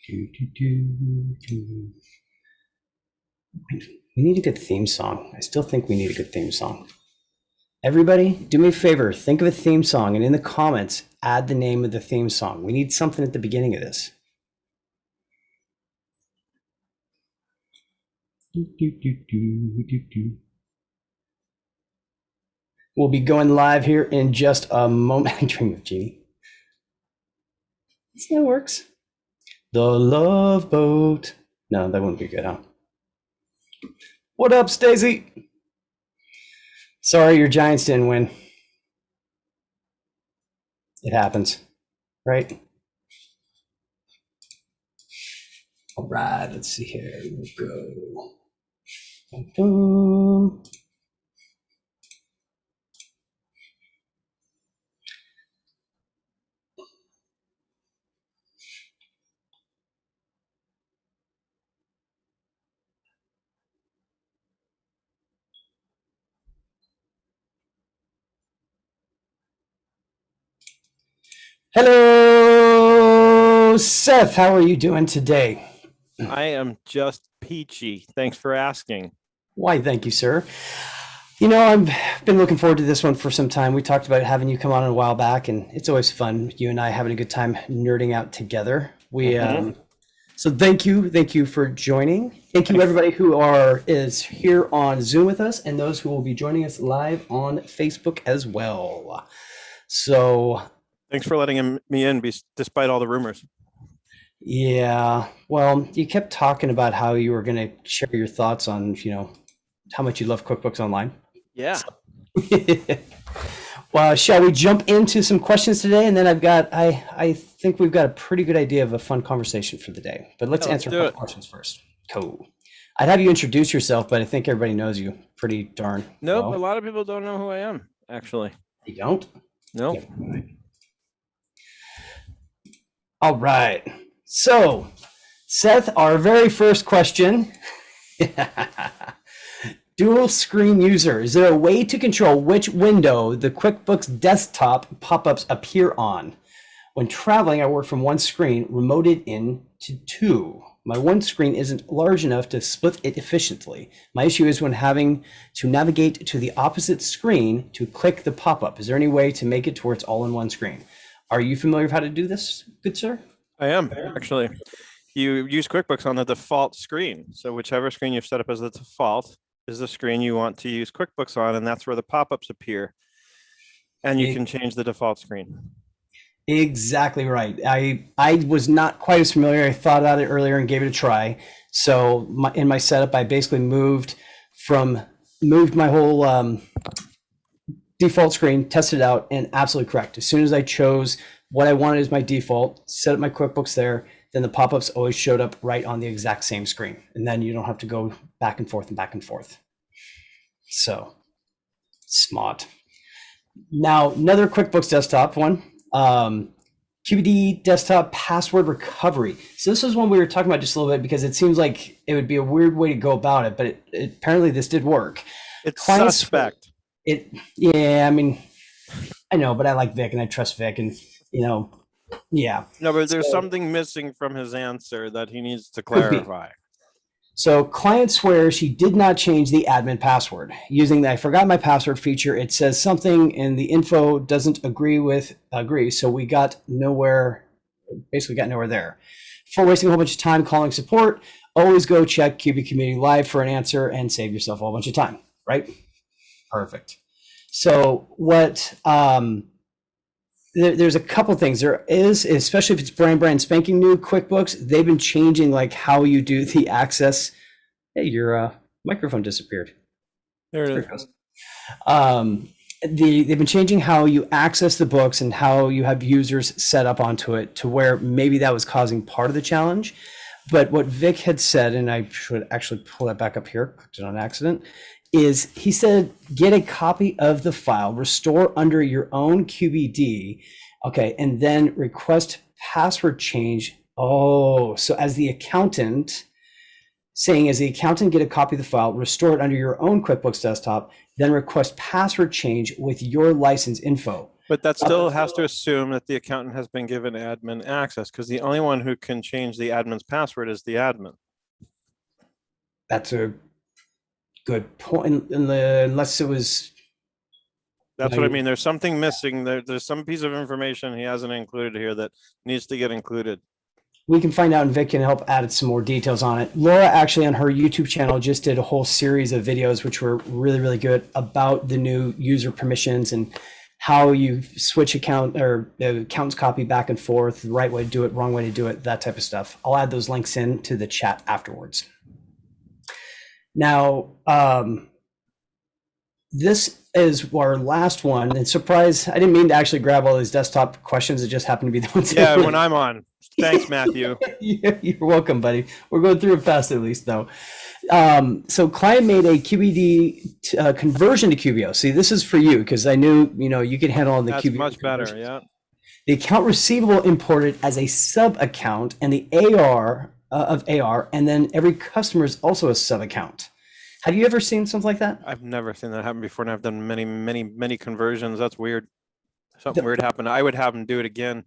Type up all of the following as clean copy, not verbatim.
Do, do, do, do. We need a good theme song. I still think we need a good theme song. Everybody, do me a favor. Think of a theme song, and in the comments, add the name of the theme song. We need something at the beginning of this. Do, do, do, do, do, do. We'll be going live here in just a moment. Dream of Genie. That works. The Love Boat. No, that wouldn't be good, huh? What up, Stacy? Sorry, your Giants didn't win. It happens, right? All right, let's see here. We'll go. Boom, boom. Hello, Seth. How are you doing today? I am just peachy. Thanks for asking. Why, thank you, sir. You know, I've been looking forward to this one for some time. We talked about having you come on a while back, and it's always fun. You and I having a good time nerding out together. So thank you for joining. Thank you everybody who is here on Zoom with us, and those who will be joining us live on Facebook as well. So thanks for letting me in, despite all the rumors. Yeah, well, you kept talking about how you were going to share your thoughts on, how much you love QuickBooks Online. Yeah. Well, shall we jump into some questions today? And then I think we've got a pretty good idea of a fun conversation for the day. But let's answer a couple questions first. Cool. I'd have you introduce yourself, but I think everybody knows you pretty darn Nope, well. A lot of people don't know who I am, actually. You don't? Nope. Yeah. All right. So, Seth, our very first question. Dual screen user. Is there a way to control which window the QuickBooks desktop pop-ups appear on? When traveling, I work from one screen, remoted into two. My one screen isn't large enough to split it efficiently. My issue is when having to navigate to the opposite screen to click the pop-up. Is there any way to make it to where it's all in one screen? Are you familiar with how to do this, good sir? I am, actually. You use QuickBooks on the default screen. So whichever screen you've set up as the default is the screen you want to use QuickBooks on, and that's where the pop-ups appear. And you can change the default screen. Exactly right. I was not quite as familiar. I thought about it earlier and gave it a try. So in my setup, I basically moved my whole default screen, tested it out, and absolutely correct. As soon as I chose what I wanted as my default, set up my QuickBooks there, then the pop-ups always showed up right on the exact same screen. And then you don't have to go back and forth and back and forth. So smart. Now, another QuickBooks desktop one, QBD desktop password recovery. So this was one we were talking about just a little bit because it seems like it would be a weird way to go about it, but apparently this did work. It's suspect. Yeah, I mean, I know, but I like Vic and I trust Vic, and yeah. No, but there's something missing from his answer that he needs to clarify. So client swears she did not change the admin password. Using the I forgot my password feature, it says something and the info doesn't agree. So we got nowhere, basically got nowhere there. For wasting a whole bunch of time calling support, always go check QB Community Live for an answer and save yourself a whole bunch of time, right? Perfect. So what, there's a couple things. There is, especially if it's brand spanking new QuickBooks, they've been changing like how you do the access. Hey, your microphone disappeared. There it is. They've been changing how you access the books and how you have users set up onto it to where maybe that was causing part of the challenge. But what Vic had said, and I should actually pull that back up here, clicked it on accident, is he said, get a copy of the file, restore under your own QBD, okay, and then request password change. Oh, so as the accountant, get a copy of the file, restore it under your own QuickBooks desktop, then request password change with your license info. But that still has to assume that the accountant has been given admin access, because the only one who can change the admin's password is the admin. That's a good point. Unless it was, That's what I mean. There's something missing. There's some piece of information he hasn't included here that needs to get included. we can find out, and Vic can help add some more details on it. Laura actually on her YouTube channel just did a whole series of videos, which were really, really good, about the new user permissions and how you switch account or the account's copy back and forth, the right way to do it, wrong way to do it, that type of stuff. I'll add those links into the chat afterwards. Now, this is our last one. And surprise, I didn't mean to actually grab all these desktop questions. It just happened to be the ones. Yeah, when I'm on. Thanks, Matthew. You're welcome, buddy. We're going through it fast at least, though. So client made a QBD conversion to QBO. See, this is for you because I knew you could handle the That's QBO. much better, yeah. The account receivable imported as a sub account, and the AR of AR, and then every customer is also a sub account. Have you ever seen something like that? I've never seen that happen before, and I've done many, many, many conversions. That's weird. Something weird happened. I would have them do it again.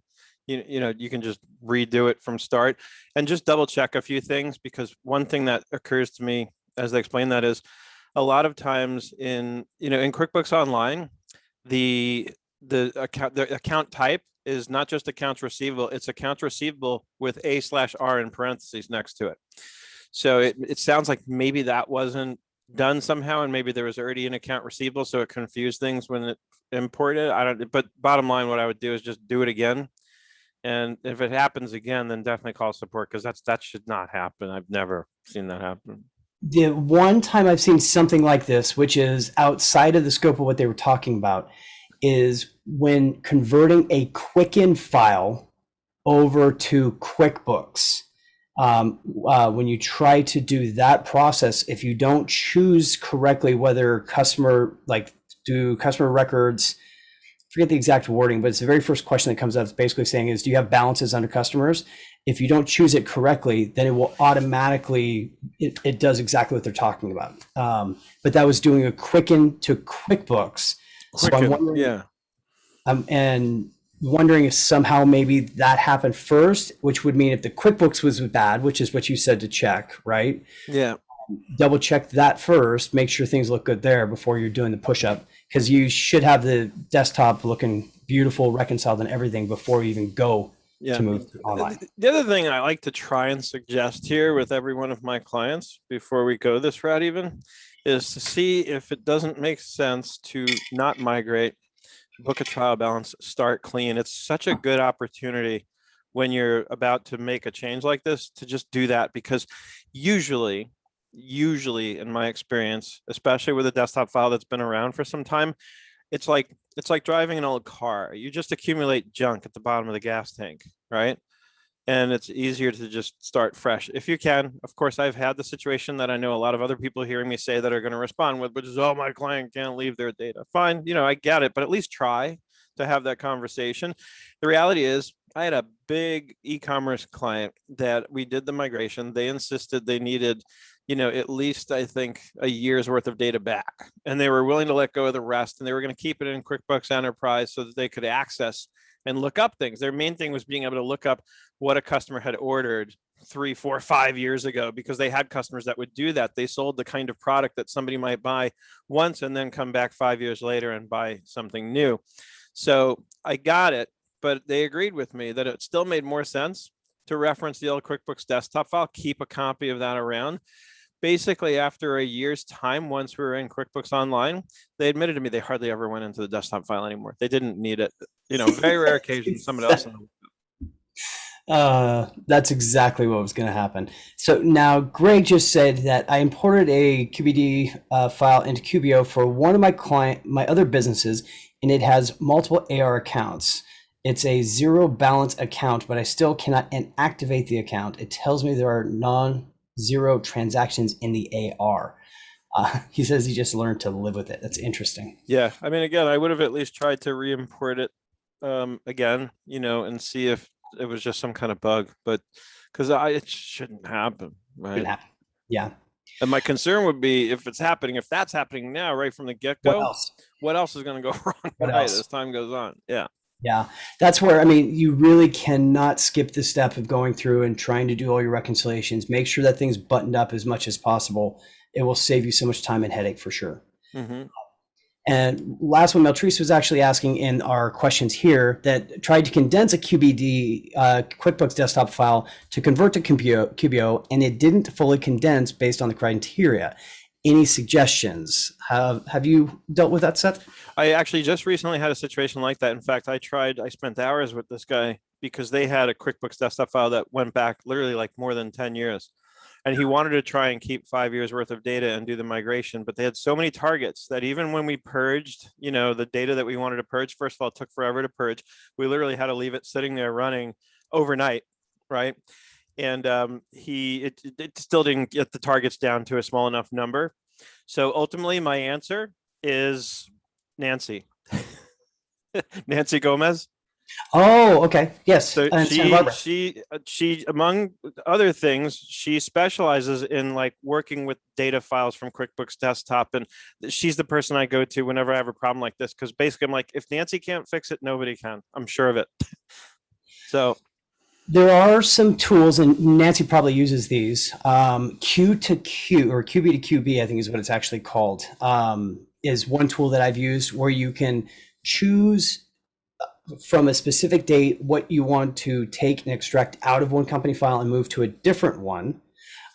You can just redo it from start and just double check a few things, because one thing that occurs to me as they explain that is a lot of times in QuickBooks Online, the account type is not just accounts receivable, it's accounts receivable with A/R in parentheses next to it. So it sounds like maybe that wasn't done somehow, and maybe there was already an account receivable, so it confused things when it imported. But bottom line, what I would do is just do it again. And if it happens again, then definitely call support, because that should not happen. I've never seen that happen. The one time I've seen something like this, which is outside of the scope of what they were talking about, is when converting a Quicken file over to QuickBooks. When you try to do that process, if you don't choose correctly whether customer records, forget the exact wording, but it's the very first question that comes up. It's basically saying is, do you have balances under customers? If you don't choose it correctly, then it will automatically, it does exactly what they're talking about. But that was doing a Quicken to QuickBooks. So I'm wondering, and wondering if somehow maybe that happened first, which would mean if the QuickBooks was bad, which is what you said to check, right? Yeah. Double check that first, make sure things look good there before you're doing the push up, because you should have the desktop looking beautiful, reconciled and everything before you even go to move online. The other thing I like to try and suggest here with every one of my clients before we go this route even is to see if it doesn't make sense to not migrate, book a trial balance, start clean. It's such a good opportunity when you're about to make a change like this to just do that, because usually in my experience, especially with a desktop file that's been around for some time, it's like driving an old car. You just accumulate junk at the bottom of the gas tank, right? And it's easier to just start fresh if you can. Of course, I've had the situation that I know a lot of other people hearing me say that are going to respond with, which is, oh, my client can't leave their data. Fine, I get it, but at least try to have that conversation. The reality is, I had a big e-commerce client that we did the migration. They insisted they needed, at least, I think, a year's worth of data back. And they were willing to let go of the rest. And they were going to keep it in QuickBooks Enterprise so that they could access and look up things. Their main thing was being able to look up what a customer had ordered 3, 4, 5 years ago, because they had customers that would do that. They sold the kind of product that somebody might buy once and then come back 5 years later and buy something new. So I got it, but they agreed with me that it still made more sense to reference the old QuickBooks desktop file, keep a copy of that around. Basically, after a year's time, once we were in QuickBooks Online, they admitted to me they hardly ever went into the desktop file anymore. They didn't need it. Very rare occasion, somebody else. That's exactly what was going to happen. So now Greg just said that I imported a QBD file into QBO for one of my other businesses, and it has multiple AR accounts. It's a zero balance account, but I still cannot inactivate the account. It tells me there are non-zero transactions in the AR. He says he just learned to live with it. That's interesting. Yeah. I mean, again, I would have at least tried to re-import it again, and see if it was just some kind of bug, but because it shouldn't happen. Right? Yeah. And my concern would be if that's happening now, right from the What get-go, else? what else is going to go wrong, What right, else? as time goes on? Yeah. Yeah, that's where, I mean, you really cannot skip the step of going through and trying to do all your reconciliations. Make sure that thing's buttoned up as much as possible. It will save you so much time and headache for sure. Mm-hmm. And last one, Meltrice was actually asking in our questions here that tried to condense a QBD QuickBooks desktop file to convert to QBO, and it didn't fully condense based on the criteria. Any suggestions? Have you dealt with that, Seth? I actually just recently had a situation like that. In fact, I spent hours with this guy because they had a QuickBooks desktop file that went back literally like more than 10 years. And he wanted to try and keep 5 years worth of data and do the migration, but they had so many targets that even when we purged, the data that we wanted to purge, first of all, it took forever to purge. We literally had to leave it sitting there running overnight, right? And it still didn't get the targets down to a small enough number. So ultimately, my answer is Nancy. Nancy Gomez. Oh, okay. Yes. So And Santa Barbara. she among other things, she specializes in like working with data files from QuickBooks Desktop, and she's the person I go to whenever I have a problem like this, because basically I'm like, if Nancy can't fix it, nobody can. I'm sure of it. So There are some tools, and Nancy probably uses these. Q to Q, or QB to QB, I think is what it's actually called, is one tool that I've used where you can choose from a specific date what you want to take and extract out of one company file and move to a different one.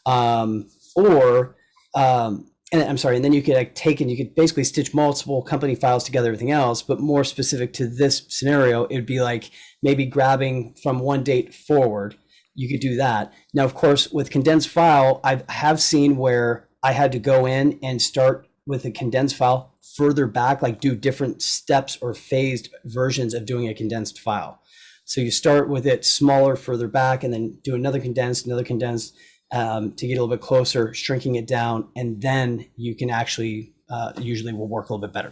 Or and I'm sorry, and then you could you could basically stitch multiple company files together, everything else, but more specific to this scenario, it'd be like maybe grabbing from one date forward. You could do that. Now, of course, with condensed file, I have seen where I had to go in and start with a condensed file further back, like do different steps or phased versions of doing a condensed file. So you start with it smaller, further back, and then do another condensed, to get a little bit closer, shrinking it down, and then you can actually usually will work a little bit better.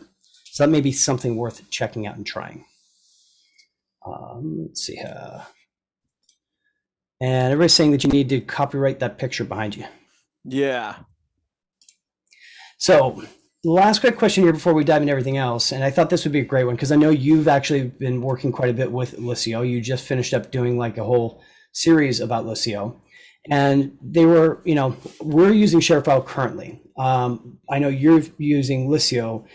So that may be something worth checking out and trying. Let's see. And everybody's saying that you need to copyright that picture behind you. yeah. So the last quick question here before we dive into everything else, and I thought this would be a great one because I know you've actually been working quite a bit with Liscio. You just finished up doing like a whole series about Liscio. And they were, we're using ShareFile currently. I know you're using Liscio.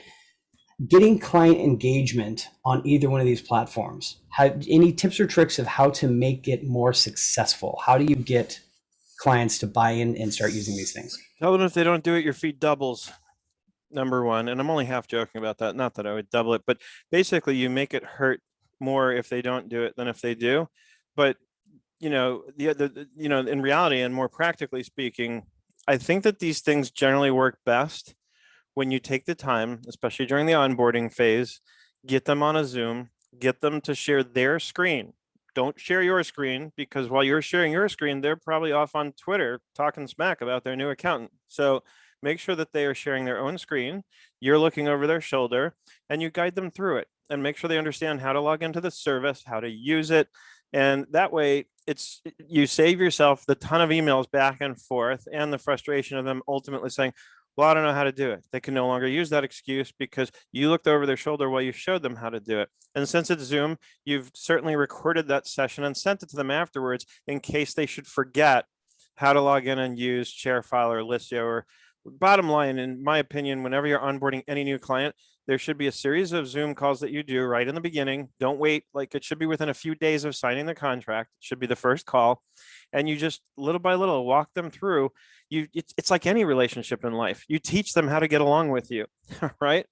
Getting client engagement on either one of these platforms. Any tips or tricks of how to make it more successful? How do you get clients to buy in and start using these things? Tell them if they don't do it, your fee doubles. Number one, and I'm only half joking about that. Not that I would double it, but basically you make it hurt more if they don't do it than if they do. But in reality and more practically speaking, I think that these things generally work best when you take the time, especially during the onboarding phase, get them on a Zoom, get them to share their screen. Don't share your screen, because while you're sharing your screen, they're probably off on Twitter talking smack about their new accountant. So make sure that they are sharing their own screen. You're looking over their shoulder and you guide them through it and make sure they understand how to log into the service, how to use it. And that way you save yourself the ton of emails back and forth and the frustration of them ultimately saying, well, I don't know how to do it. They can no longer use that excuse because you looked over their shoulder while you showed them how to do it. And since it's Zoom, you've certainly recorded that session and sent it to them afterwards in case they should forget how to log in and use ShareFile or Listio. Or bottom line, in my opinion, whenever you're onboarding any new client, there should be a series of Zoom calls that you do right in the beginning. Don't wait. Like, it should be within a few days of signing the contract. It should be the first call. And you just little by little walk them through. It's like any relationship in life. You teach them how to get along with you, right?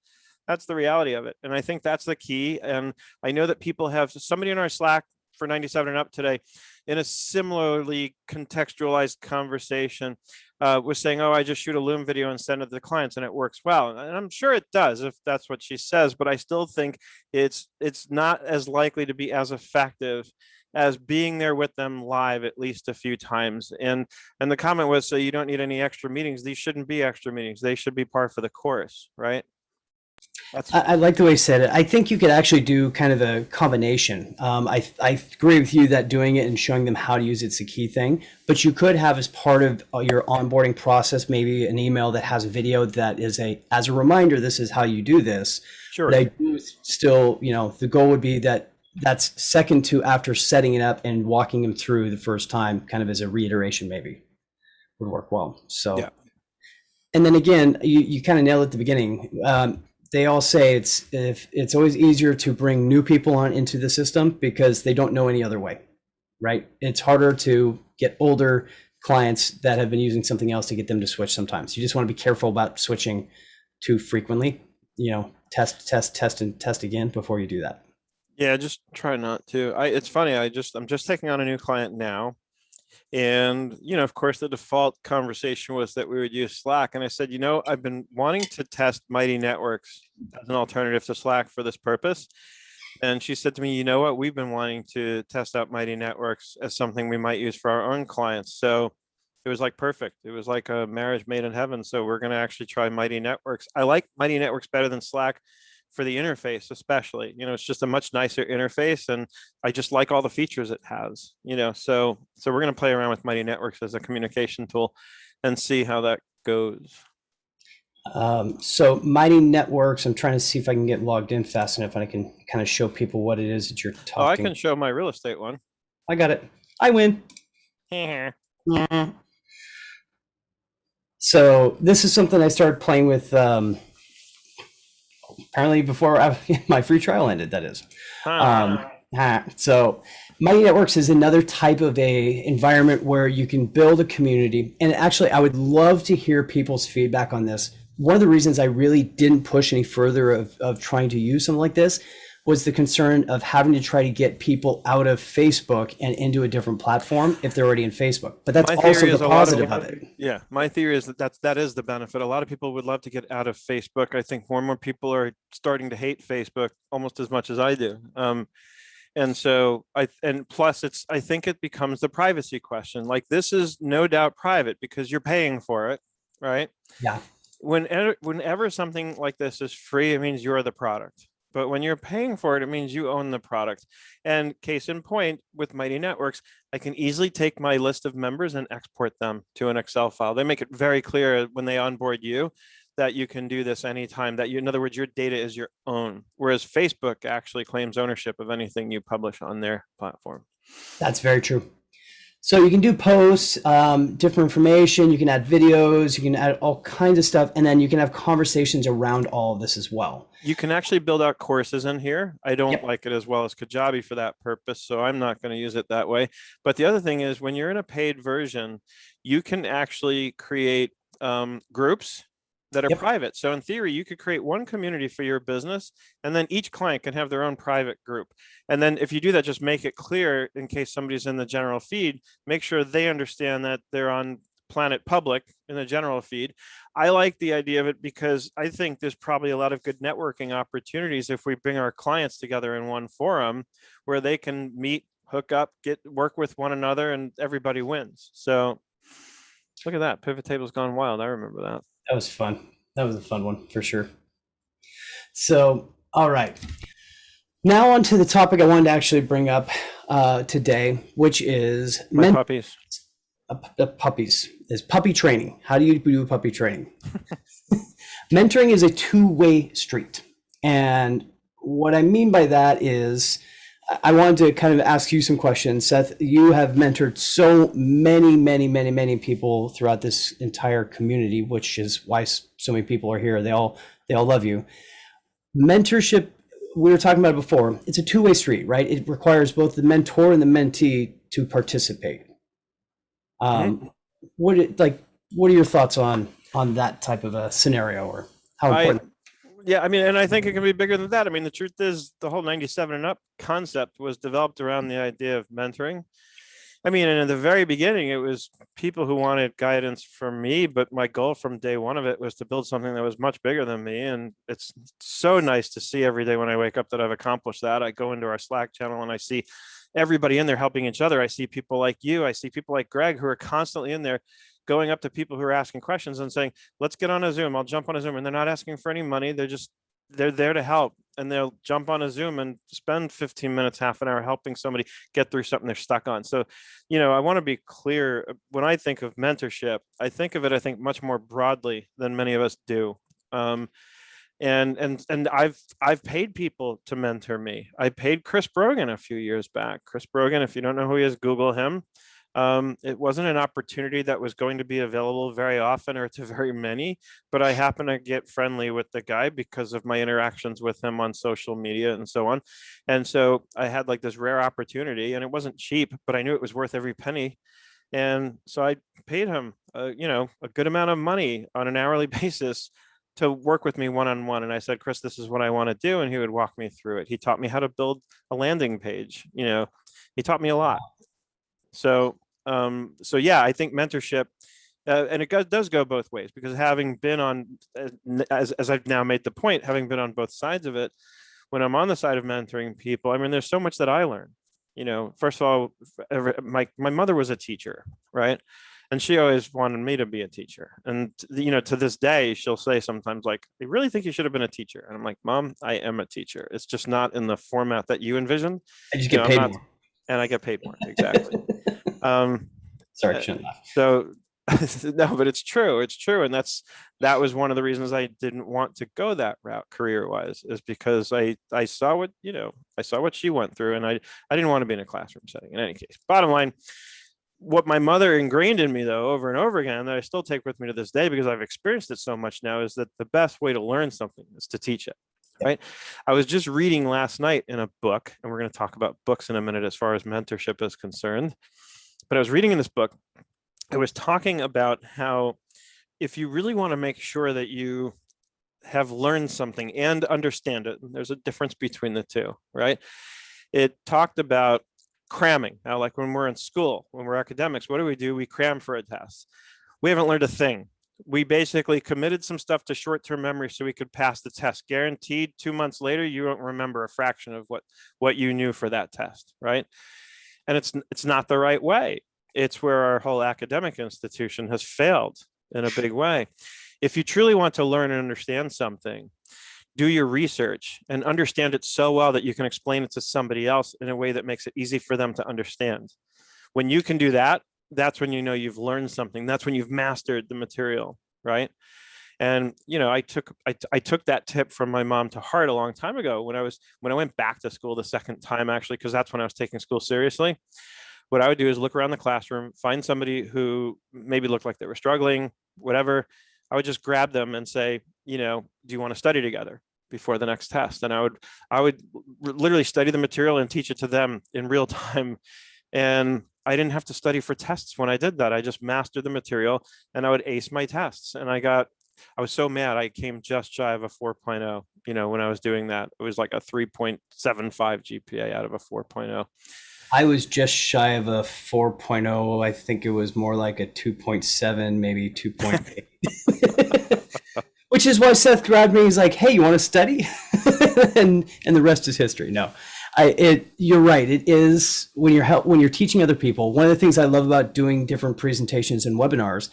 That's the reality of it. And I think that's the key. And I know that people have somebody in our Slack for 97 and up today in a similarly contextualized conversation was saying, oh, I just shoot a Loom video and send it to the clients and it works well. And I'm sure it does if that's what she says, but I still think it's not as likely to be as effective as being there with them live at least a few times. And the comment was, so you don't need any extra meetings. These shouldn't be extra meetings. They should be part of the course, right? That's I like the way you said it. I think you could actually do kind of a combination. I agree with you that doing it and showing them how to use it's the key thing. But you could have as part of your onboarding process, maybe an email that has a video that is as a reminder, this is how you do this. But sure. I do still, the goal would be that that's second to after setting it up and walking them through the first time, kind of as a reiteration, maybe would work well. Yeah. So, and then again, you kind of nailed it at the beginning. They all say it's always easier to bring new people on into the system because they don't know any other way, right? It's harder to get older clients that have been using something else to get them to switch sometimes. You just want to be careful about switching too frequently, test and test again before you do that. Yeah, just try not to. It's funny, I'm just taking on a new client now. And, of course, the default conversation was that we would use Slack. And I said, I've been wanting to test Mighty Networks as an alternative to Slack for this purpose. And she said to me, you know what, we've been wanting to test out Mighty Networks as something we might use for our own clients. So it was like perfect. It was like a marriage made in heaven. So we're going to actually try Mighty Networks. I like Mighty Networks better than Slack for the interface, especially. It's just a much nicer interface, and I just like all the features it has. So we're going to play around with Mighty Networks as a communication tool and see how that goes. So Mighty Networks, I'm trying to see if I can get logged in fast enough and I can kind of show people what it is that you're talking. Oh, I can show my real estate one. I got it. I win. So this is something I started playing with apparently before my free trial ended, that is. So Mighty Networks is another type of a environment where you can build a community. And actually, I would love to hear people's feedback on this. One of the reasons I really didn't push any further of trying to use something like this was the concern of having to try to get people out of Facebook and into a different platform if they're already in Facebook. But that's also the positive of it. Yeah, my theory is that is the benefit. A lot of people would love to get out of Facebook. I think more and more people are starting to hate Facebook almost as much as I do. And so plus I think it becomes the privacy question. Like, this is no doubt private because you're paying for it, right? Yeah. Whenever something like this is free, it means you're the product. But when you're paying for it, it means you own the product. And case in point, with Mighty Networks, I can easily take my list of members and export them to an Excel file. They make it very clear when they onboard you that you can do this anytime, in other words, your data is your own. Whereas Facebook actually claims ownership of anything you publish on their platform. That's very true. So you can do posts, different information, you can add videos, you can add all kinds of stuff, and then you can have conversations around all of this as well. You can actually build out courses in here. I don't like it as well as Kajabi for that purpose, so I'm not going to use it that way. But the other thing is, when you're in a paid version, you can actually create groups that are private. So in theory, you could create one community for your business, and then each client can have their own private group. And then if you do that, just make it clear in case somebody's in the general feed, make sure they understand that they're on Planet Public in the general feed. I like the idea of it because I think there's probably a lot of good networking opportunities if we bring our clients together in one forum where they can meet, hook up, work with one another, and everybody wins. So look at that. Pivot table's gone wild. I remember that. That was fun. That was a fun one for sure. So, all right. Now on to the topic I wanted to actually bring up today, which is puppies. Puppies is puppy training. How do you do puppy training? Mentoring is a two-way street. And what I mean by that is I wanted to kind of ask you some questions. Seth, you have mentored so many people throughout this entire community, which is why so many people are here. They all love you. Mentorship, we were talking about it before, it's a two-way street, right? It requires both the mentor and the mentee to participate. What are your thoughts on that type of a scenario, or how important? Yeah, I mean, and I think it can be bigger than that. I mean, the truth is the whole 97 and up concept was developed around the idea of mentoring. I mean, and in the very beginning, it was people who wanted guidance from me, but my goal from day one of it was to build something that was much bigger than me. And it's so nice to see every day when I wake up that I've accomplished that. I go into our Slack channel and I see everybody in there helping each other. I see people like you. I see people like Greg who are constantly in there going up to people who are asking questions and saying, let's get on a Zoom. I'll jump on a Zoom. And they're not asking for any money. They're just they're there to help, and they'll jump on a Zoom and spend 15 minutes, half an hour helping somebody get through something they're stuck on. So, I want to be clear. When I think of mentorship, I think of it, I think, much more broadly than many of us do. And I've paid people to mentor me. I paid Chris Brogan a few years back. Chris Brogan, if you don't know who he is, Google him. It wasn't an opportunity that was going to be available very often or to very many, but I happen to get friendly with the guy because of my interactions with him on social media and so on. And so I had like this rare opportunity, and it wasn't cheap, but I knew it was worth every penny. And so I paid him, a good amount of money on an hourly basis to work with me one-on-one. And I said, Chris, this is what I want to do. And he would walk me through it. He taught me how to build a landing page. He taught me a lot. So yeah, I think mentorship, and it does go both ways, because having been on, as I've now made the point, having been on both sides of it, when I'm on the side of mentoring people, I mean, there's so much that I learn. First of all, my mother was a teacher, right? And she always wanted me to be a teacher. And, to this day, she'll say sometimes, like, I really think you should have been a teacher. And I'm like, Mom, I am a teacher. It's just not in the format that you envision. I just get paid more. And I get paid more. Exactly. Sorry, I shouldn't laugh. So no, but it's true. It's true. And that was one of the reasons I didn't want to go that route career-wise, is because I saw what she went through, and I didn't want to be in a classroom setting in any case. Bottom line, what my mother ingrained in me, though, over and over again, that I still take with me to this day because I've experienced it so much now, is that the best way to learn something is to teach it. Right. I was just reading last night in a book, and we're going to talk about books in a minute as far as mentorship is concerned. But I was reading in this book, it was talking about how if you really want to make sure that you have learned something and understand it, there's a difference between the two, right? It talked about cramming. Now, like when we're in school, when we're academics, what do? We cram for a test. We haven't learned a thing. We basically committed some stuff to short-term memory so we could pass the test. Guaranteed 2 months later, you won't remember a fraction of what you knew for that test, right? And it's not the right way. It's where our whole academic institution has failed in a big way. If you truly want to learn and understand something, do your research and understand it so well that you can explain it to somebody else in a way that makes it easy for them to understand. When you can do that, that's when you know you've learned something. That's when you've mastered the material, right? And I took that tip from my mom to heart a long time ago when I went back to school the second time, actually, because that's when I was taking school seriously. What I would do is look around the classroom, find somebody who maybe looked like they were struggling, whatever. I would just grab them and say, do you want to study together before the next test? And I would literally study the material and teach it to them in real time. And I didn't have to study for tests when I did that. I just mastered the material, and I would ace my tests. And I was so mad. I came just shy of a 4.0, when I was doing that. It was like a 3.75 GPA out of a 4.0. I was just shy of a 4.0. I think it was more like a 2.7, maybe 2.8. Which is why Seth grabbed me. He's like, hey, you want to study? and the rest is history. No, you're right. It is when you're teaching other people. One of the things I love about doing different presentations and webinars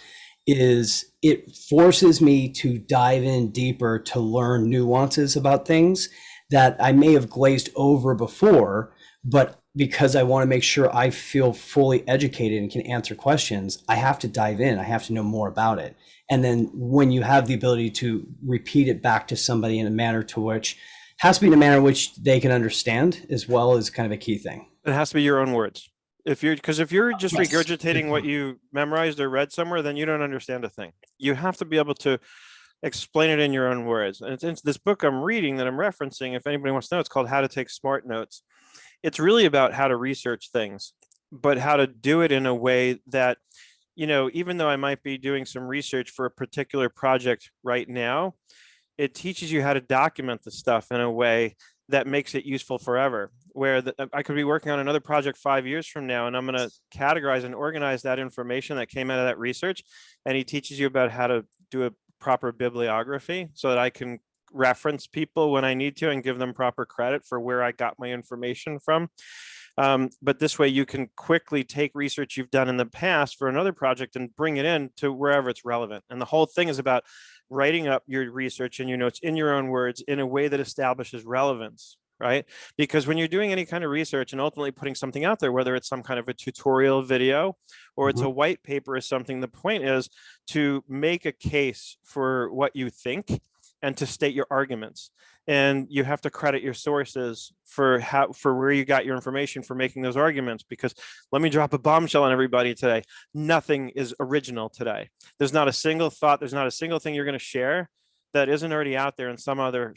is it forces me to dive in deeper to learn nuances about things that I may have glazed over before, but because I want to make sure I feel fully educated and can answer questions, I have to dive in. I have to know more about it. And then when you have the ability to repeat it back to somebody in a manner to which has to be in a manner which they can understand as well, is kind of a key thing. It has to be your own words. Because if you're just regurgitating what you memorized or read somewhere, then you don't understand a thing. You have to be able to explain it in your own words. And it's this book I'm reading that I'm referencing. If anybody wants to know, it's called How to Take Smart Notes. It's really about how to research things, but how to do it in a way that, even though I might be doing some research for a particular project right now, it teaches you how to document the stuff in a way that makes it useful forever. Where I could be working on another project 5 years from now, and I'm going to categorize and organize that information that came out of that research. And he teaches you about how to do a proper bibliography so that I can reference people when I need to and give them proper credit for where I got my information from. But this way you can quickly take research you've done in the past for another project and bring it in to wherever it's relevant. And the whole thing is about writing up your research and your notes in your own words in a way that establishes relevance, right? Because when you're doing any kind of research and ultimately putting something out there, whether it's some kind of a tutorial video or it's a white paper or something, the point is to make a case for what you think and to state your arguments. And you have to credit your sources for where you got your information for making those arguments. Because let me drop a bombshell on everybody today. Nothing is original today. There's not a single thought. There's not a single thing you're going to share that isn't already out there in some other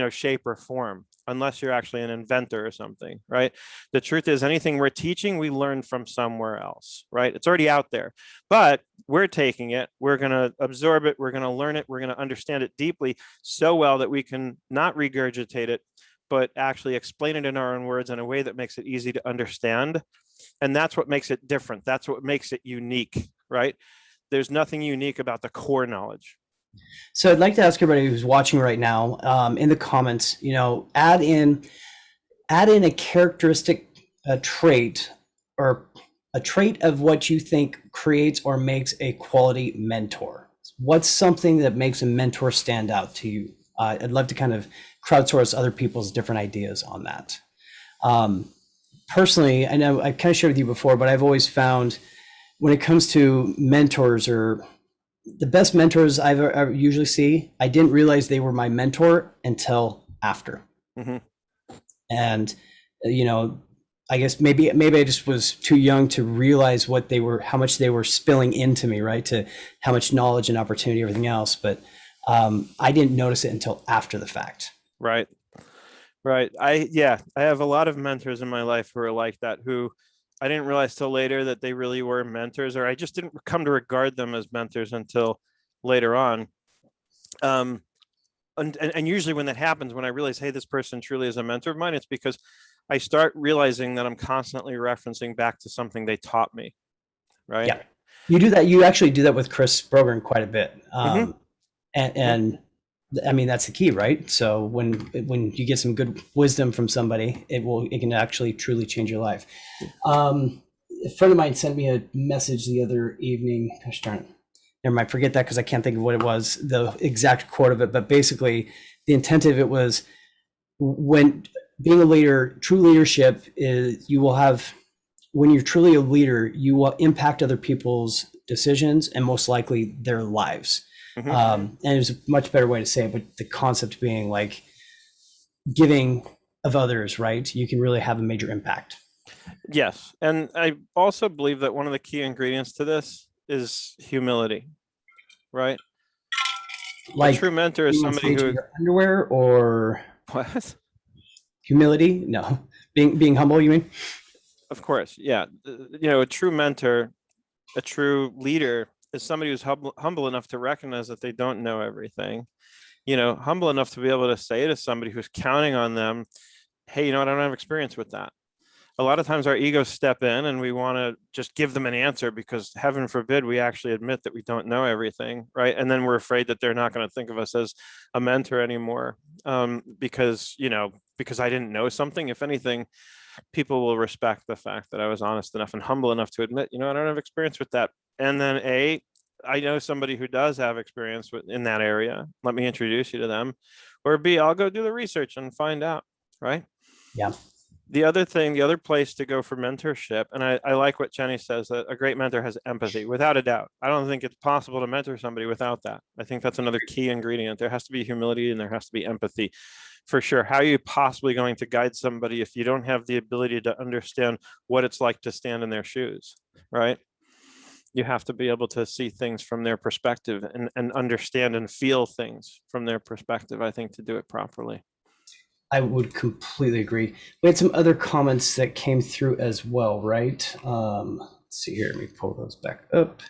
shape or form, unless you're actually an inventor or something, right? The truth is, anything we're teaching, we learned from somewhere else, right? It's already out there, but we're taking it, we're going to absorb it, we're going to learn it, we're going to understand it deeply so well that we can not regurgitate it, but actually explain it in our own words in a way that makes it easy to understand. And that's what makes it different. That's what makes it unique, right? There's nothing unique about the core knowledge. So I'd like to ask everybody who's watching right now, in the comments, add in a characteristic, a trait, or a trait of what you think creates or makes a quality mentor. What's something that makes a mentor stand out to you? I'd love to kind of crowdsource other people's different ideas on that. Personally, I know I kind of shared with you before, but I've always found when it comes to mentors, or the best mentors I usually see, I didn't realize they were my mentor until after. And, I guess maybe I just was too young to realize how much they were spilling into me, right? To how much knowledge and opportunity, everything else. But I didn't notice it until after the fact. Right. I have a lot of mentors in my life who are like that, who I didn't realize till later that they really were mentors, or I just didn't come to regard them as mentors until later on. And usually when that happens, when I realize, hey, this person truly is a mentor of mine, it's because I start realizing that I'm constantly referencing back to something they taught me. Right. Yeah. You do that. You actually do that with Chris Brogan quite a bit. And I mean, that's the key, right? So when you get some good wisdom from somebody, it can actually truly change your life. A friend of mine sent me a message the other evening. Gosh darn it. Never mind, forget that, because I can't think of what it was, the exact quote of it. But basically, the intent of it was, when being a leader, true leadership is, when you're truly a leader, you will impact other people's decisions and most likely their lives. And there's a much better way to say it, but the concept being like giving of others, right? You can really have a major impact. Yes. And I also believe that one of the key ingredients to this is humility, right? Like, a true mentor is somebody who underwear, or what? Humility? No, being humble, you mean? Of course. Yeah. A true mentor, a true leader is somebody who's humble enough to recognize that they don't know everything, humble enough to be able to say to somebody who's counting on them, hey, I don't have experience with that. A lot of times our egos step in and we want to just give them an answer, because heaven forbid we actually admit that we don't know everything, right? And then we're afraid that they're not going to think of us as a mentor anymore, because I didn't know something. If anything, people will respect the fact that I was honest enough and humble enough to admit, I don't have experience with that. And then I know somebody who does have experience in that area. Let me introduce you to them. Or B, I'll go do the research and find out, right? Yeah. The other place to go for mentorship, and I like what Jenny says, that a great mentor has empathy, without a doubt. I don't think it's possible to mentor somebody without that. I think that's another key ingredient. There has to be humility and there has to be empathy, for sure. How are you possibly going to guide somebody if you don't have the ability to understand what it's like to stand in their shoes, right? You have to be able to see things from their perspective and understand and feel things from their perspective, I think, to do it properly. I would completely agree. We had some other comments that came through as well, right? Let's see here. Let me pull those back up.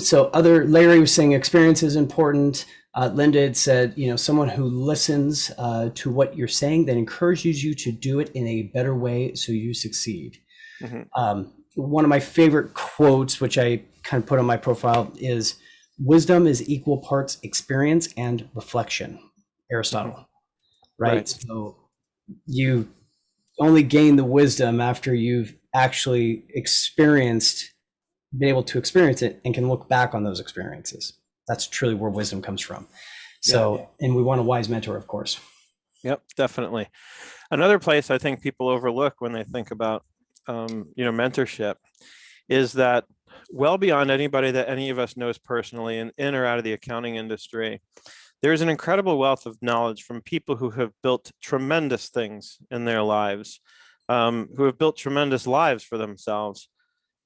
So Larry was saying experience is important. Linda had said, someone who listens to what you're saying, that encourages you to do it in a better way so you succeed. One of my favorite quotes, which I kind of put on my profile, is, wisdom is equal parts experience and reflection. Aristotle. Right? So you only gain the wisdom after you've actually been able to experience it and can look back on those experiences. that's truly where wisdom comes from. So, and we want a wise mentor, of course. Yep, definitely. Another place I think people overlook when they think about, mentorship is that well beyond anybody that any of us knows personally and in or out of the accounting industry, there's an incredible wealth of knowledge from people who have built tremendous things in their lives, who have built tremendous lives for themselves.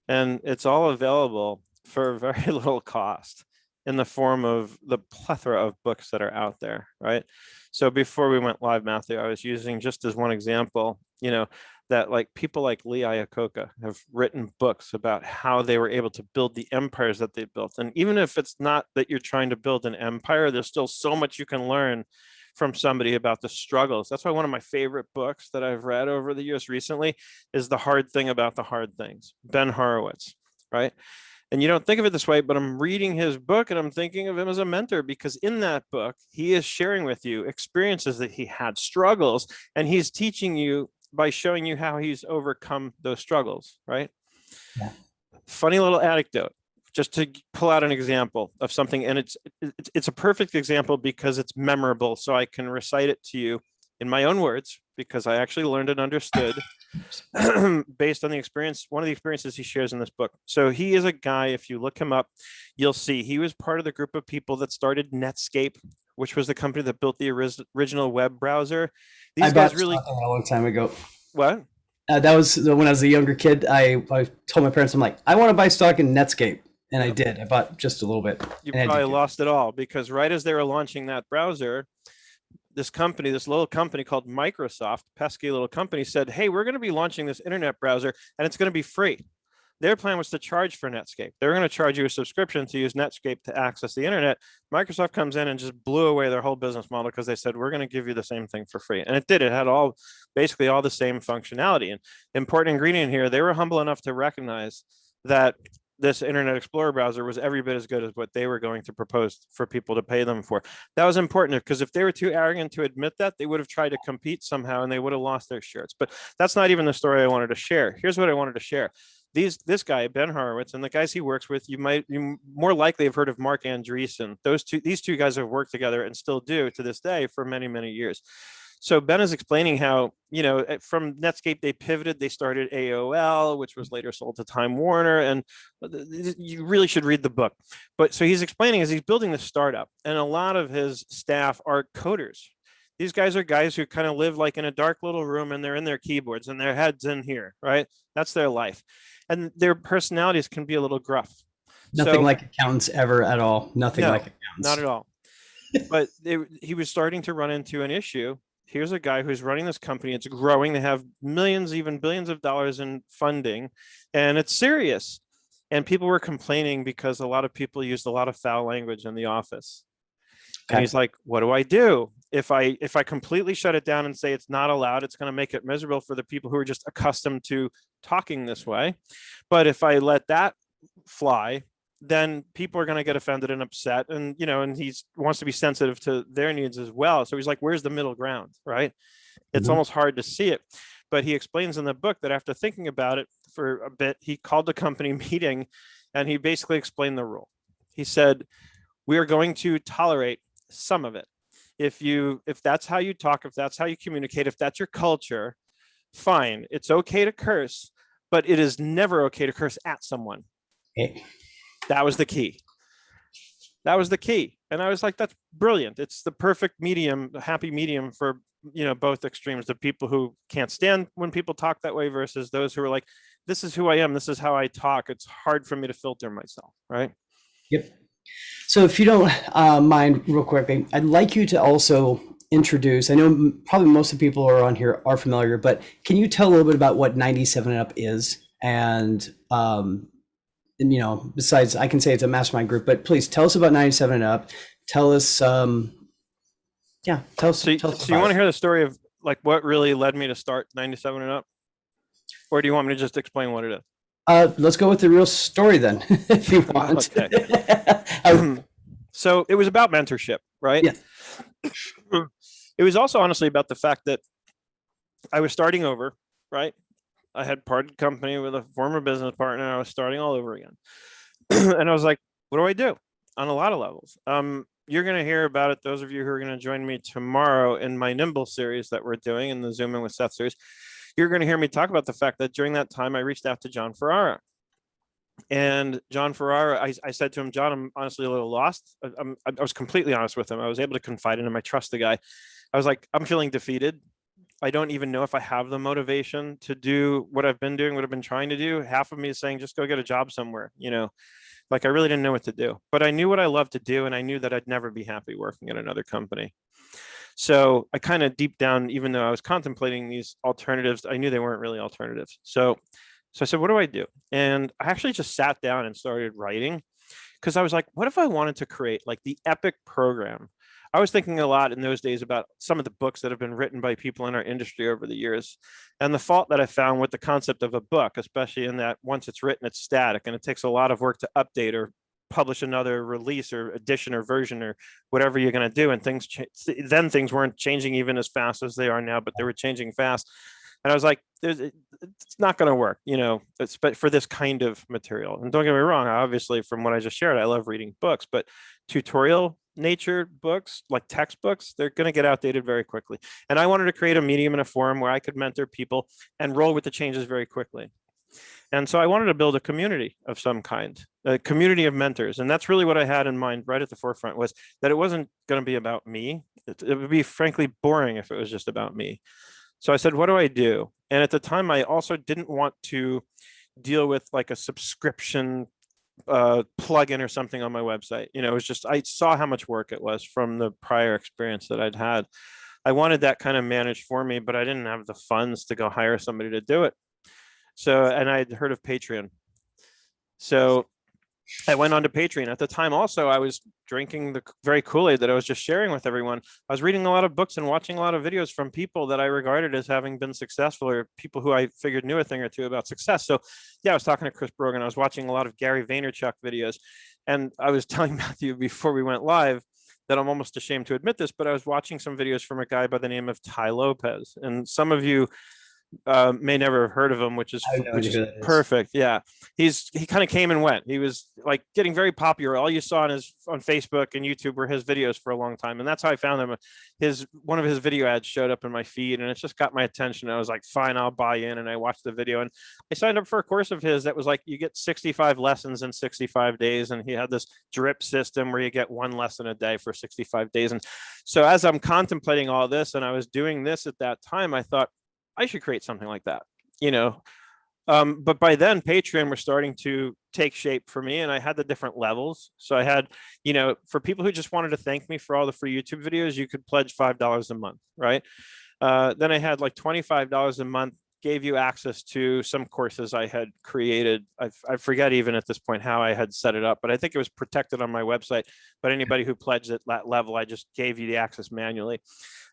And it's all available for very little cost in the form of the plethora of books that are out there, right? So before we went live, Matthew, I was using just as one example, that like people like Lee Iacocca have written books about how they were able to build the empires that they built. And even if it's not that you're trying to build an empire, there's still so much you can learn from somebody about the struggles. That's why one of my favorite books that I've read over the years recently is The Hard Thing About the Hard Things, Ben Horowitz, right? And you don't think of it this way, but I'm reading his book and I'm thinking of him as a mentor, because in that book, he is sharing with you experiences that he had, struggles, and he's teaching you by showing you how he's overcome those struggles, right? Yeah. Funny little anecdote, just to pull out an example of something. And it's a perfect example because it's memorable. So I can recite it to you in my own words, because I actually learned and understood based on the experience, one of the experiences he shares in this book. So he is a guy, if you look him up, you'll see he was part of the group of people that started Netscape, which was the company that built the original web browser. These guys really, a long time ago. what? That was when I was a younger kid. I told my parents, I'm like, I want to buy stock in Netscape. And I did. I bought just a little bit. You probably lost it all, because right as they were launching that browser, this little company called Microsoft, pesky little company, said, hey, we're going to be launching this internet browser and it's going to be free. Their plan was to charge for Netscape. They were going to charge you a subscription to use Netscape to access the internet. Microsoft comes in and just blew away their whole business model, because they said, we're going to give you the same thing for free. And it did. It had basically all the same functionality. And important ingredient here, they were humble enough to recognize that this Internet Explorer browser was every bit as good as what they were going to propose for people to pay them for. That was important, because if they were too arrogant to admit that, they would have tried to compete somehow and they would have lost their shirts. But that's not even the story I wanted to share. Here's what I wanted to share. This guy, Ben Horowitz, and the guys he works with, you more likely have heard of Mark Andreessen. These two guys have worked together and still do to this day for many, many years. So Ben is explaining how, from Netscape, they pivoted, they started AOL, which was later sold to Time Warner. And you really should read the book. But so he's explaining as he's building the startup, and a lot of his staff are coders. These guys are guys who kind of live like in a dark little room, and they're in their keyboards and their heads in here, right? That's their life. And their personalities can be a little gruff. Nothing like accountants ever at all. Nothing like accountants. Not at all. But he was starting to run into an issue. Here's a guy who's running this company. It's growing. They have millions, even billions of dollars in funding, and it's serious. And people were complaining because a lot of people used a lot of foul language in the office. Okay. And he's like, what do I do? If I completely shut it down and say it's not allowed, it's going to make it miserable for the people who are just accustomed to talking this way. But if I let that fly, then people are going to get offended and upset. And, and he wants to be sensitive to their needs as well. So he's like, where's the middle ground, right? It's almost hard to see it. But he explains in the book that after thinking about it for a bit, he called the company meeting and he basically explained the rule. He said, we are going to tolerate some of it. If that's how you talk, if that's how you communicate, if that's your culture, fine. It's okay to curse, but it is never okay to curse at someone. Hey. That was the key. And I was like, that's brilliant. It's the perfect medium, the happy medium for, both extremes, the people who can't stand when people talk that way versus those who are like, this is who I am. This is how I talk. It's hard for me to filter myself. Right. Yep. So if you don't mind, real quickly, I'd like you to also introduce, I know probably most of the people who are on here are familiar, but can you tell a little bit about what 97 and Up is? And besides, I can say it's a mastermind group, but please tell us about 97 and Up. Tell us, tell us. So you want to hear the story of like what really led me to start 97 and Up? Or do you want me to just explain what it is? Let's go with the real story then, if you want. Okay. So it was about mentorship, right? Yeah. It was also honestly about the fact that I was starting over, right? I had parted company with a former business partner and I was starting all over again. And I was like, what do I do? on a lot of levels. You're going to hear about it. Those of you who are going to join me tomorrow in my Nimble series that we're doing in the Zoom In with Seth series, you're going to hear me talk about the fact that during that time, I reached out to John Ferrara. And John Ferrara, I said to him, John, I'm honestly a little lost. I was completely honest with him. I was able to confide in him. I trust the guy. I was like, I'm feeling defeated. I don't even know if I have the motivation to do what I've been doing, what I've been trying to do. Half of me is saying, just go get a job somewhere, like I really didn't know what to do, but I knew what I loved to do. And I knew that I'd never be happy working at another company. So I kind of deep down, even though I was contemplating these alternatives, I knew they weren't really alternatives. So I said, what do I do? And I actually just sat down and started writing, because I was like, what if I wanted to create like the epic program? I was thinking a lot in those days about some of the books that have been written by people in our industry over the years. And the fault that I found with the concept of a book, especially in that once it's written, it's static and it takes a lot of work to update or publish another release or edition or version or whatever you're going to do. And then things weren't changing even as fast as they are now, but they were changing fast. And I was like, it's not going to work, but for this kind of material. And don't get me wrong, obviously, from what I just shared, I love reading books, but tutorial nature books, like textbooks, they're going to get outdated very quickly. And I wanted to create a medium and a forum where I could mentor people and roll with the changes very quickly. And so I wanted to build a community of some kind, a community of mentors. And that's really what I had in mind right at the forefront, was that it wasn't going to be about me. It would be frankly boring if it was just about me. So I said, what do I do? And at the time, I also didn't want to deal with like a subscription plugin or something on my website. It was just, I saw how much work it was from the prior experience that I'd had. I wanted that kind of managed for me, but I didn't have the funds to go hire somebody to do it. So, and I'd heard of Patreon. So I went on to Patreon. At the time, also, I was drinking the very Kool-Aid that I was just sharing with everyone. I was reading a lot of books and watching a lot of videos from people that I regarded as having been successful, or people who I figured knew a thing or two about success. So yeah, I was talking to Chris Brogan. I was watching a lot of Gary Vaynerchuk videos. And I was telling Matthew before we went live that I'm almost ashamed to admit this, but I was watching some videos from a guy by the name of Ty Lopez. And some of you may never have heard of him, which is perfect. Yeah, he kind of came and went. He was like getting very popular. All you saw on Facebook and YouTube were his videos for a long time, and that's how I found him. One of his video ads showed up in my feed, and it just got my attention. I was like, fine, I'll buy in, and I watched the video, and I signed up for a course of his that was like, you get 65 lessons in 65 days, and he had this drip system where you get one lesson a day for 65 days. And so as I'm contemplating all this, and I was doing this at that time, I thought, I should create something like that, but by then Patreon was starting to take shape for me, and I had the different levels. So I had, for people who just wanted to thank me for all the free YouTube videos, you could pledge $5 a month, right? Then I had like $25 a month, gave you access to some courses I had created. I forget even at this point how I had set it up, but I think it was protected on my website. But anybody who pledged at that level, I just gave you the access manually.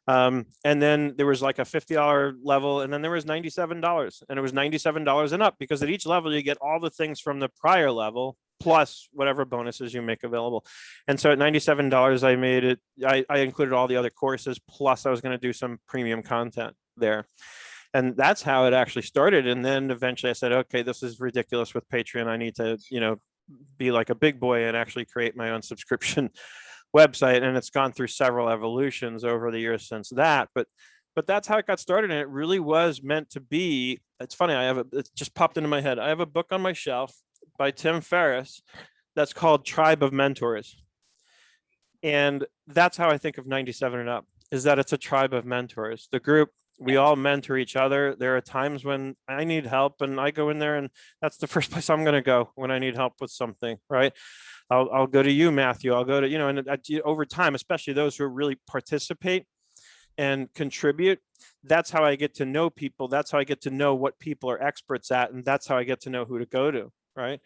And then there was like a $50 level, and then there was $97, and it was $97 and up, because at each level you get all the things from the prior level plus whatever bonuses you make available. And so at $97, I made it, I included all the other courses, plus I was going to do some premium content there. And that's how it actually started. And then eventually I said, okay, this is ridiculous with Patreon. I need to, be like a big boy and actually create my own subscription website. And it's gone through several evolutions over the years since that. But that's how it got started. And it really was meant to be. It's funny. It just popped into my head. I have a book on my shelf by Tim Ferriss that's called Tribe of Mentors. And that's how I think of 97 and Up, is that it's a tribe of mentors. The group, we all mentor each other. There are times when I need help, and I go in there, and that's the first place I'm going to go when I need help with something, right? I'll go to you, Matthew. I'll go to, and over time, especially those who really participate and contribute, that's how I get to know people. That's how I get to know what people are experts at. And that's how I get to know who to go to, right?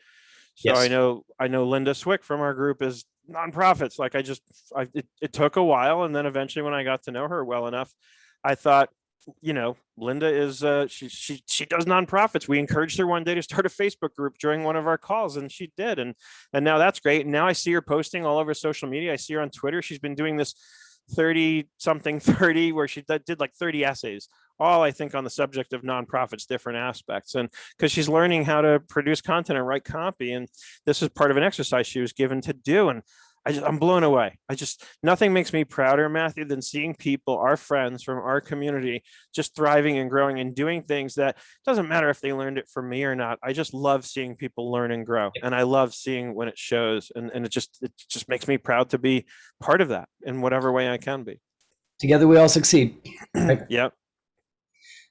So yes. I know Linda Swick from our group is nonprofits. Like it took a while. And then eventually when I got to know her well enough, I thought, Linda is, she does nonprofits. We encouraged her one day to start a Facebook group during one of our calls, and she did. And now that's great. And now I see her posting all over social media. I see her on Twitter. She's been doing this 30 where she did like 30 essays, all I think on the subject of nonprofits, different aspects. And because she's learning how to produce content and write copy. And this is part of an exercise she was given to do. And I'm blown away. Nothing makes me prouder, Matthew, than seeing people, our friends from our community, just thriving and growing and doing things that doesn't matter if they learned it from me or not. I just love seeing people learn and grow. And I love seeing when it shows. And it just makes me proud to be part of that in whatever way I can be. Together we all succeed. Right? Yep.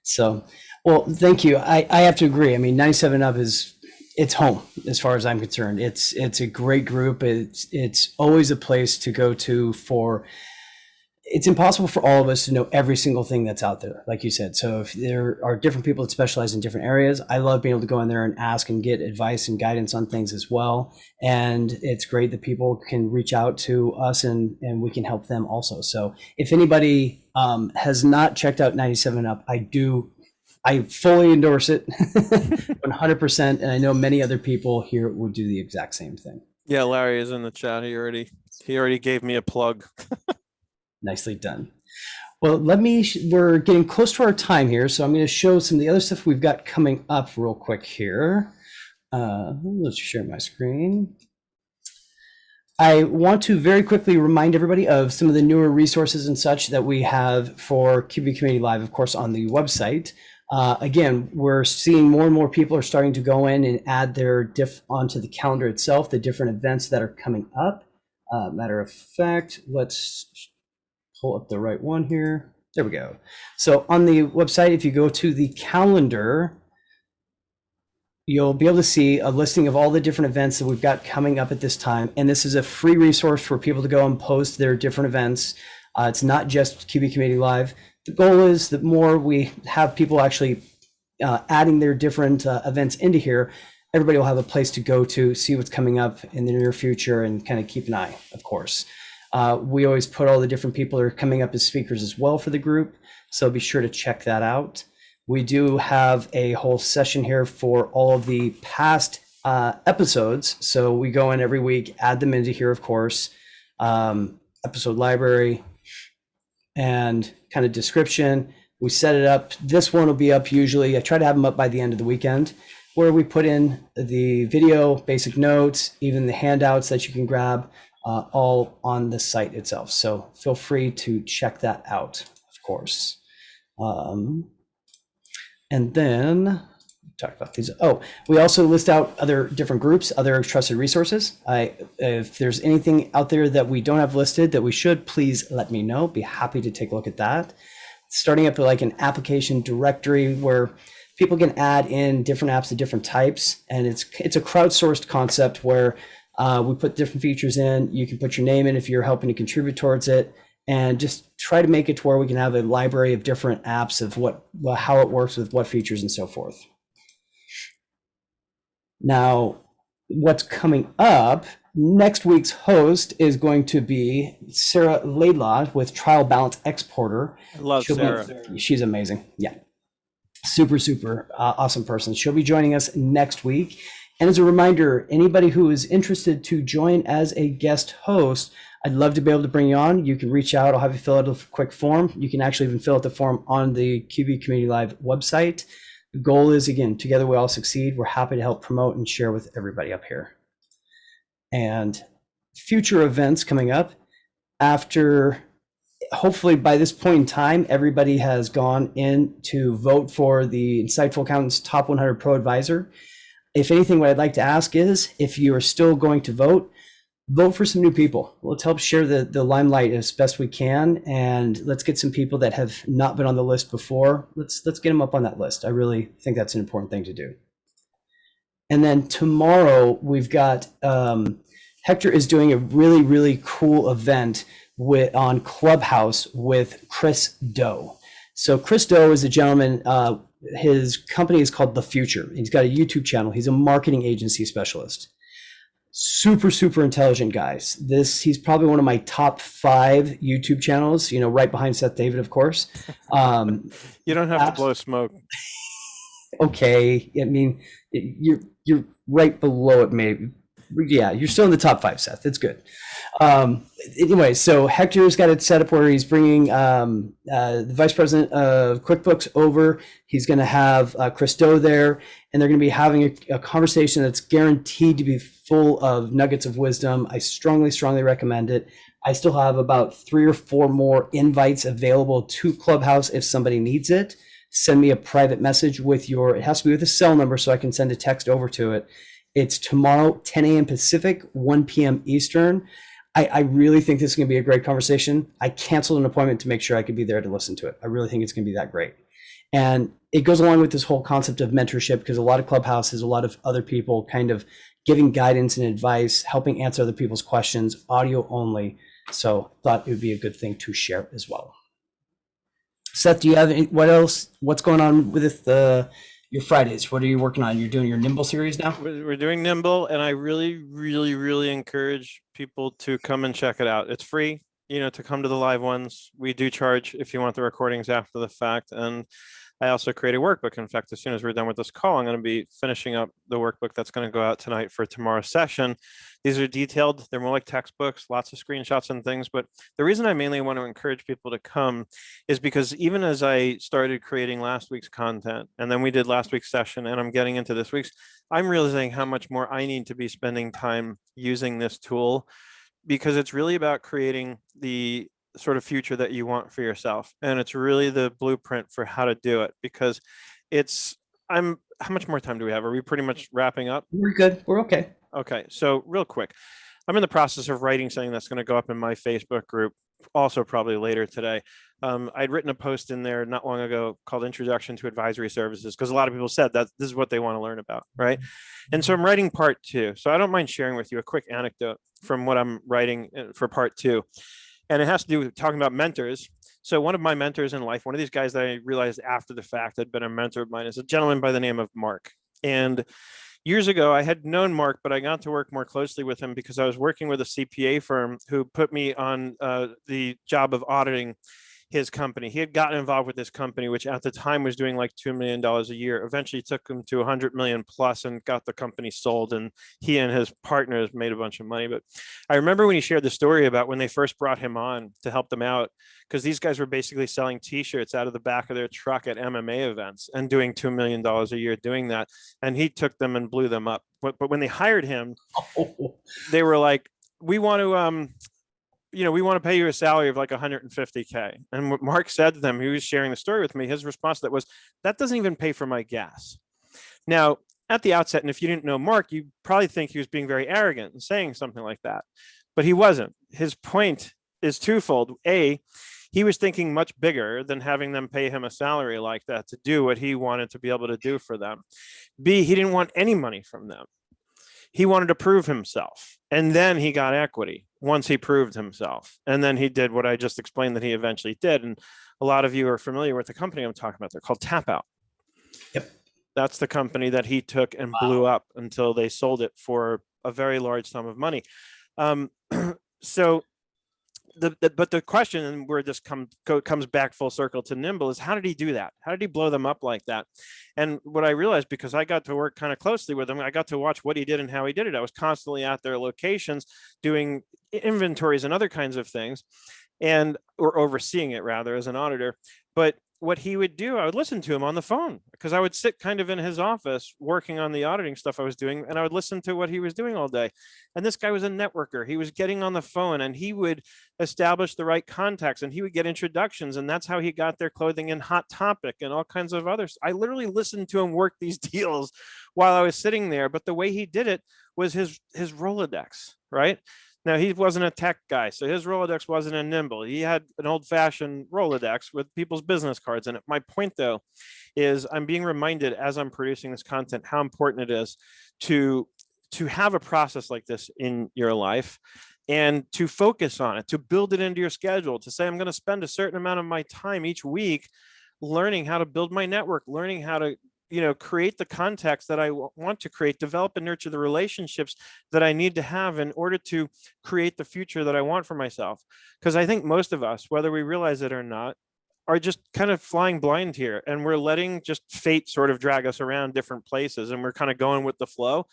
So, well, thank you. I have to agree. I mean, 97 Up it's home as far as I'm concerned. It's a great group. It's always a place to go to for. It's impossible for all of us to know every single thing that's out there, like you said. So if there are different people that specialize in different areas, I love being able to go in there and ask and get advice and guidance on things as well. And it's great that people can reach out to us and we can help them also. So if anybody has not checked out 97 Up, I fully endorse it 100%. And I know many other people here would do the exact same thing. Yeah, Larry is in the chat. He already gave me a plug. Nicely done. Well, we're getting close to our time here, so I'm going to show some of the other stuff we've got coming up real quick here. Let's share my screen. I want to very quickly remind everybody of some of the newer resources and such that we have for QB Community Live, of course, on the website. Again, we're seeing more and more people are starting to go in and add their diff onto the calendar itself, the different events that are coming up. Matter of fact, let's pull up the right one here. There we go. So on the website, if you go to the calendar, you'll be able to see a listing of all the different events that we've got coming up at this time. And this is a free resource for people to go and post their different events. It's not just QB Community Live. The goal is that more we have people actually adding their different events into here, everybody will have a place to go to see what's coming up in the near future and kind of keep an eye, of course. We always put all the different people that are coming up as speakers as well for the group, so be sure to check that out. We do have a whole session here for all of the past episodes, so we go in every week, add them into here, of course, episode library and kind of description. We set it up. This one will be up usually. I try to have them up by the end of the weekend, where we put in the video, basic notes, even the handouts that you can grab, all on the site itself. So feel free to check that out, of course. And then talk about these. Oh, we also list out other different groups, other trusted resources. If there's anything out there that we don't have listed that we should, please let me know. Be happy to take a look at that. Starting up like an application directory where people can add in different apps of different types. And it's a crowdsourced concept where we put different features in. You can put your name in if you're helping to contribute towards it, and just try to make it to where we can have a library of different apps of how it works with what features and so forth. Now, what's coming up, next week's host is going to be Sarah Laidlaw with Trial Balance Exporter. I love Sarah. She's amazing. Yeah. Super awesome person. She'll be joining us next week. And as a reminder, anybody who is interested to join as a guest host, I'd love to be able to bring you on. You can reach out. I'll have you fill out a quick form. You can actually even fill out the form on the QB Community Live website. The goal is, again, together we all succeed. We're happy to help promote and share with everybody up here. And future events coming up after, hopefully by this point in time, everybody has gone in to vote for the Insightful Accountant's Top 100 Pro Advisor. If anything, what I'd like to ask is, if you are still going to vote for some new people. Let's help share the limelight as best we can, and let's get some people that have not been on the list before. Let's get them up on that list. I really think that's an important thing to do. And then tomorrow we've got Hector is doing a really cool event on Clubhouse with Chris Doe. So Chris Doe is a gentleman. His company is called The Future. He's got a YouTube channel. He's a marketing agency specialist. Super intelligent guys. He's probably one of my top 5 YouTube channels, right behind Seth David, of course. You don't have to blow smoke. Okay. I mean, you're right below it, maybe. Yeah, you're still in the top 5, Seth. It's good. Anyway, so Hector's got it set up where he's bringing the vice president of QuickBooks over. He's going to have Christo there, and they're going to be having a conversation that's guaranteed to be full of nuggets of wisdom. I strongly, strongly recommend it. I still have about 3 or 4 more invites available to Clubhouse if somebody needs it. Send me a private message with it has to be with a cell number so I can send a text over to it. It's tomorrow, 10 a.m. Pacific, 1 p.m. Eastern. I really think this is going to be a great conversation. I canceled an appointment to make sure I could be there to listen to it. I really think it's going to be that great. And it goes along with this whole concept of mentorship, because a lot of Clubhouses, a lot of other people kind of giving guidance and advice, helping answer other people's questions, audio only. So thought it would be a good thing to share as well. Seth, do you have what's going on with your Fridays? What are you working on? You're doing your Nimble series now? We're doing Nimble, and I really, really, really encourage people to come and check it out. It's free, to come to the live ones. We do charge if you want the recordings after the fact. And I also create a workbook. In fact, as soon as we're done with this call, I'm going to be finishing up the workbook that's going to go out tonight for tomorrow's session. These are detailed. They're more like textbooks, lots of screenshots and things. But the reason I mainly want to encourage people to come is because even as I started creating last week's content, and then we did last week's session, and I'm getting into this week's, I'm realizing how much more I need to be spending time using this tool, because it's really about creating the sort of future that you want for yourself. And it's really the blueprint for how to do it, because how much more time do we have? Are we pretty much wrapping up? We're good. We're okay. Okay. So real quick, I'm in the process of writing something that's going to go up in my Facebook group, also probably later today. I'd written a post in there not long ago called Introduction to Advisory Services, because a lot of people said that this is what they want to learn about, right? And so I'm writing part 2. So I don't mind sharing with you a quick anecdote from what I'm writing for part 2. And it has to do with talking about mentors. So one of my mentors in life, one of these guys that I realized after the fact had been a mentor of mine, is a gentleman by the name of Mark. And years ago, I had known Mark, but I got to work more closely with him because I was working with a CPA firm who put me on the job of auditing his company. He had gotten involved with this company, which at the time was doing like $2 million a year. Eventually took him to 100 million plus and got the company sold. And he and his partners made a bunch of money. But I remember when he shared the story about when they first brought him on to help them out, because these guys were basically selling t-shirts out of the back of their truck at MMA events and doing $2 million a year doing that. And he took them and blew them up. But when they hired him, they were like, we want to pay you a salary of like 150K. And what Mark said to them, he was sharing the story with me, his response to that was, that doesn't even pay for my gas. Now, at the outset, and if you didn't know Mark, you probably think he was being very arrogant and saying something like that, but he wasn't. His point is twofold. A, he was thinking much bigger than having them pay him a salary like that to do what he wanted to be able to do for them. B, he didn't want any money from them. He wanted to prove himself. And then he got equity once he proved himself. And then he did what I just explained that he eventually did. And a lot of you are familiar with the company I'm talking about. They're called Tap Out. Yep. That's the company that he took and blew up until they sold it for a very large sum of money. But the question, and where this comes back full circle to Nimble, is how did he do that? How did he blow them up like that? And what I realized, because I got to work kind of closely with him, I got to watch what he did and how he did it. I was constantly at their locations doing inventories and other kinds of things, or overseeing it rather as an auditor. But what he would do, I would listen to him on the phone, because I would sit kind of in his office working on the auditing stuff I was doing, and I would listen to what he was doing all day. And this guy was a networker. He was getting on the phone, and he would establish the right contacts, and he would get introductions, and that's how he got their clothing in Hot Topic and all kinds of others. I literally listened to him work these deals while I was sitting there, but the way he did it was his Rolodex, right? Now, he wasn't a tech guy, so his Rolodex wasn't a Nimble. He had an old-fashioned Rolodex with people's business cards in it. My point, though, is I'm being reminded as I'm producing this content how important it is to have a process like this in your life and to focus on it, to build it into your schedule, to say I'm going to spend a certain amount of my time each week learning how to build my network, learning how to create the contacts that I want to create, develop and nurture the relationships that I need to have in order to create the future that I want for myself. Because I think most of us, whether we realize it or not, are just kind of flying blind here, and we're letting just fate sort of drag us around different places, and we're kind of going with the flow.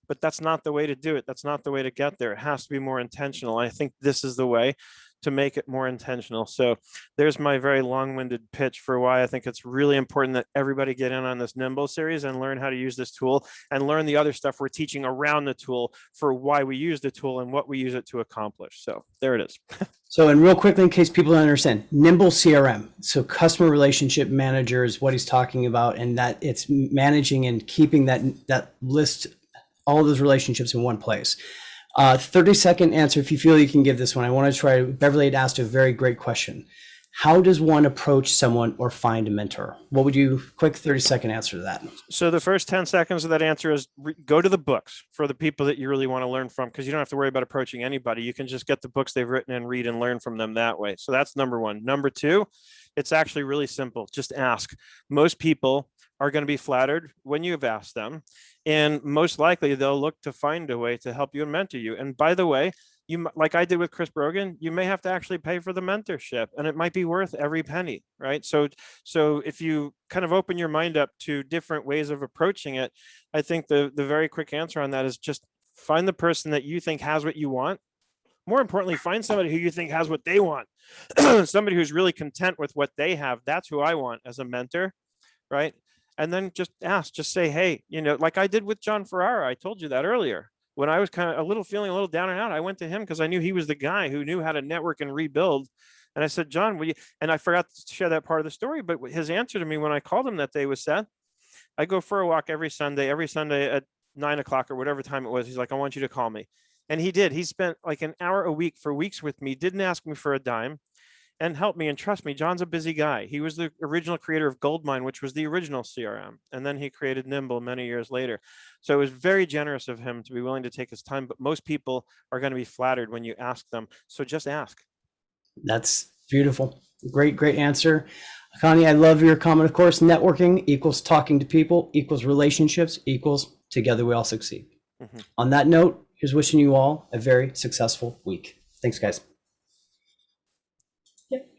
but that's not the way to do it. That's not the way to get there. It has to be more intentional. I think this is the way to make it more intentional. So there's my very long-winded pitch for why I think it's really important that everybody get in on this Nimble series and learn how to use this tool and learn the other stuff we're teaching around the tool for why we use the tool and what we use it to accomplish. So there it is. So, and real quickly, in case people don't understand, Nimble CRM. So customer relationship manager is what he's talking about, and that it's managing and keeping that list, all of those relationships in one place. 30-second answer, if you feel you can give this one. I want to try, Beverly had asked a very great question. How does one approach someone or find a mentor? What would you, quick 30-second answer to that? So the first 10 seconds of that answer is go to the books for the people that you really want to learn from, because you don't have to worry about approaching anybody. You can just get the books they've written and read and learn from them that way. So that's number one. Number two, it's actually really simple. Just ask. Most people are going to be flattered when you've asked them, and most likely they'll look to find a way to help you and mentor you. And by the way, you, like I did with Chris Brogan, you may have to actually pay for the mentorship, and it might be worth every penny, right? So if you kind of open your mind up to different ways of approaching it, I think the very quick answer on that is just find the person that you think has what you want. More importantly, find somebody who you think has what they want. Somebody who's really content with what they have. That's who I want as a mentor, right? And then just ask, just say, hey, you know, like I did with John Ferrara. I told you that earlier. When I was kind of feeling a little down and out, I went to him because I knew he was the guy who knew how to network and rebuild. And I said, John, will you? And I forgot to share that part of the story, but his answer to me when I called him that day was, Seth, I go for a walk every Sunday at 9 o'clock or whatever time it was. He's like, I want you to call me. And he did. He spent like an hour a week for weeks with me, didn't ask me for a dime, and help me. And trust me, John's a busy guy. He was the original creator of Goldmine, which was the original CRM. And then he created Nimble many years later. So it was very generous of him to be willing to take his time. But most people are going to be flattered when you ask them. So just ask. That's beautiful. Great answer. Connie, I love your comment. Of course, networking equals talking to people, equals relationships, equals together we all succeed. Mm-hmm. On that note, here's wishing you all a very successful week. Thanks, guys. Yep.